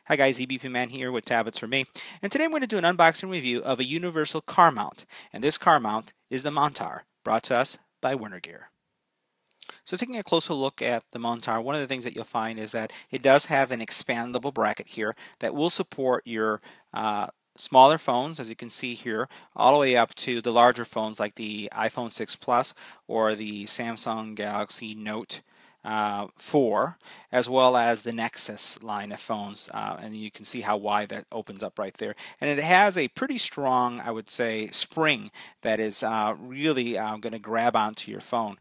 Hi guys, EBPMAN here with Tablets for Me, and today I'm going to do an unboxing review of a universal car mount, and this car mount is the Montar, brought to us by Winter Gear. So taking a closer look at the Montar, one of the things that you'll find is that it does have an expandable bracket here that will support your smaller phones, as you can see here, all the way up to the larger phones like the iPhone 6 Plus or the Samsung Galaxy Note 4, as well as the Nexus line of phones, and you can see how wide that opens up right there. And it has a pretty strong, I would say, spring that is really going to grab onto your phone.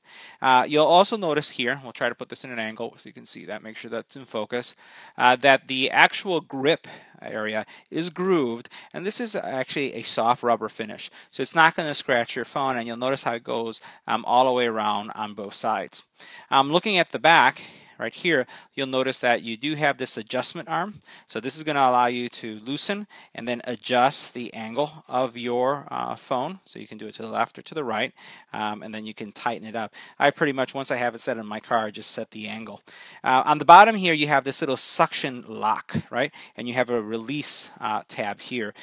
You'll also notice here, we'll try to put this in an angle so you can see that, make sure that's in focus, that the actual grip area is grooved, and this is actually a soft rubber finish, so it's not going to scratch your phone, and you'll notice how it goes all the way around on both sides. Looking at the back right here, you'll notice that you do have this adjustment arm, so this is going to allow you to loosen and then adjust the angle of your phone, so you can do it to the left or to the right, and then you can tighten it up. I pretty much, once I have it set in my car, I just set the angle. On the bottom here you have this little suction lock, right, and you have a release tab here.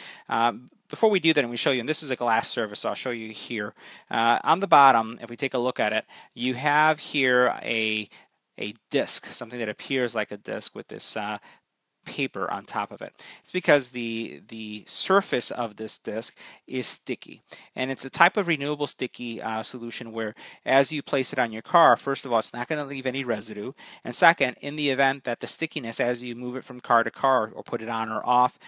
Before we do that, and we show you, and this is a glass surface, so I'll show you here. On the bottom, if we take a look at it, you have here a disc, something that appears like a disc with this paper on top of it. It's because the surface of this disc is sticky, and it's a type of renewable sticky solution where as you place it on your car, first of all, it's not going to leave any residue, and second, in the event that the stickiness, as you move it from car to car or put it on or off,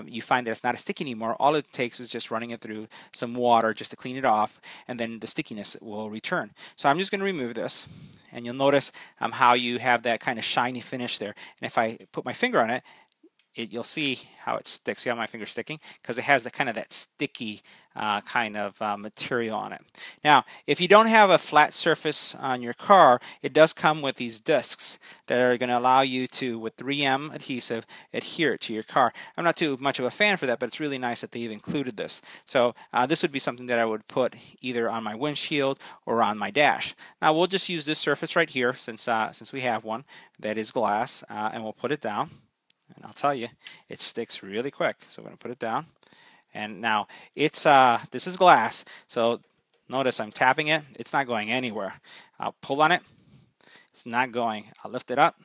you find that it's not as sticky anymore, all it takes is just running it through some water just to clean it off, and then the stickiness will return. So I'm just going to remove this, and you'll notice how you have that kind of shiny finish there. And if I put my finger on it, you'll see how it sticks. See how my finger's sticking? Because it has the kind of that sticky kind of material on it. Now, if you don't have a flat surface on your car, it does come with these discs that are going to allow you to, with 3M adhesive, adhere it to your car. I'm not too much of a fan for that, but it's really nice that they've included this. So this would be something that I would put either on my windshield or on my dash. Now we'll just use this surface right here, since we have one that is glass, and we'll put it down. And I'll tell you, it sticks really quick. So we're going to put it down. And now it's this is glass, so notice I'm tapping it. It's not going anywhere. I'll pull on it. It's not going. I'll lift it up.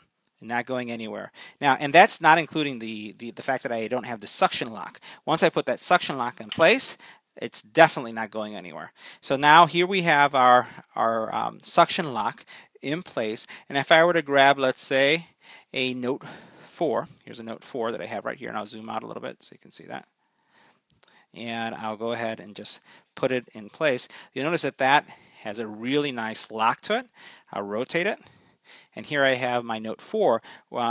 Not going anywhere. Now, and that's not including the fact that I don't have the suction lock. Once I put that suction lock in place, it's definitely not going anywhere. So now here we have our suction lock in place. And if I were to grab, let's say, a Note 4, here's a Note 4 that I have right here, and I'll zoom out a little bit so you can see that. And I'll go ahead and just put it in place. You'll notice that that has a really nice lock to it. I'll rotate it. And here I have my Note 4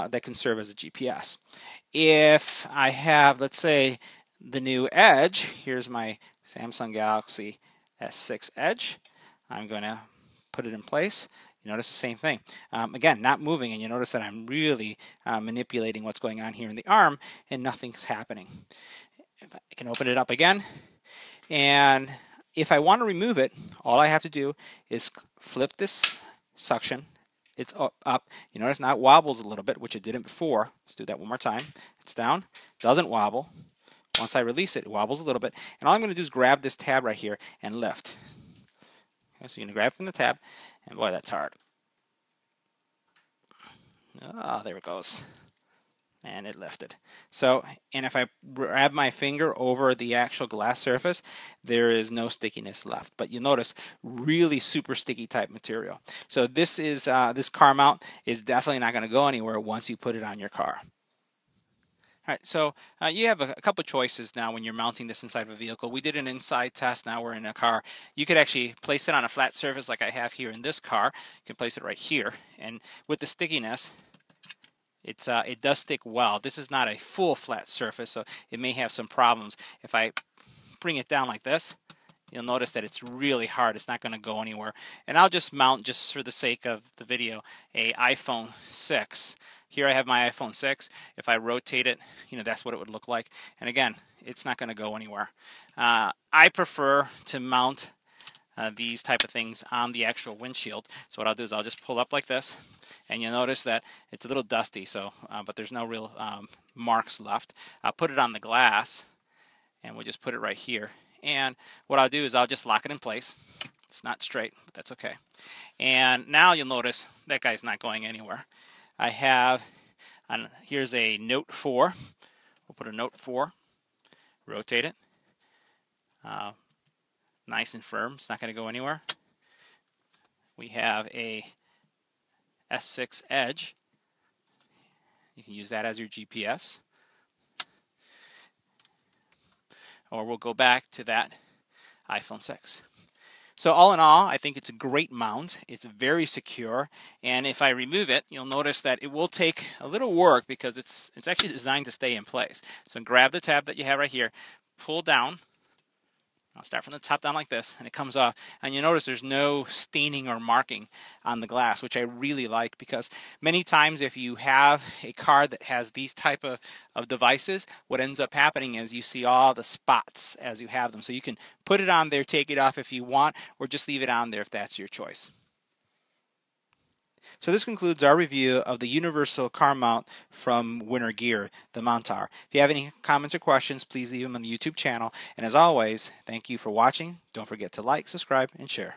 that can serve as a GPS. If I have, let's say, the new Edge, here's my Samsung Galaxy S6 Edge. I'm going to put it in place. You notice the same thing. Again, not moving, and you notice that I'm really manipulating what's going on here in the arm, and nothing's happening. If I can open it up again, and if I want to remove it, all I have to do is flip this suction. It's up. You notice now it wobbles a little bit, which it didn't before. Let's do that one more time. It's down. Doesn't wobble. Once I release it, it wobbles a little bit. And all I'm going to do is grab this tab right here and lift. Okay, so you're going to grab from the tab, and boy, that's hard. Ah, there it goes. And it lifted. So, and if I grab my finger over the actual glass surface, there is no stickiness left. But you'll notice really super sticky type material. So this is this car mount is definitely not going to go anywhere once you put it on your car. All right, so you have a couple choices now when you're mounting this inside of a vehicle. We did an inside test, now we're in a car. You could actually place it on a flat surface like I have here in this car. You can place it right here, and with the stickiness, it does stick well. This is not a full flat surface, so it may have some problems. If I bring it down like this, you'll notice that it's really hard. It's not going to go anywhere. And I'll just mount, just for the sake of the video, a iPhone 6. Here I have my iPhone 6. If I rotate it, you know, that's what it would look like. And again, it's not going to go anywhere. I prefer to mount these type of things on the actual windshield. So what I'll do is I'll just pull up like this, and you'll notice that it's a little dusty, so but there's no real marks left. I'll put it on the glass, and we'll just put it right here. And what I'll do is I'll just lock it in place. It's not straight, but that's okay. And now you'll notice that guy's not going anywhere. I have, here's a Note 4. We'll put a Note 4, rotate it. Nice and firm, it's not going to go anywhere. We have a S6 Edge. You can use that as your GPS. Or we'll go back to that iPhone 6. So all in all, I think it's a great mount. It's very secure, and if I remove it, you'll notice that it will take a little work because it's actually designed to stay in place. So grab the tab that you have right here, pull down. I'll start from the top down like this, and it comes off. And you notice there's no staining or marking on the glass, which I really like, because many times if you have a car that has these type of devices, what ends up happening is you see all the spots as you have them. So you can put it on there, take it off if you want, or just leave it on there if that's your choice. So this concludes our review of the universal car mount from Winter Gear, the Montar. If you have any comments or questions, please leave them on the YouTube channel. And as always, thank you for watching. Don't forget to like, subscribe, and share.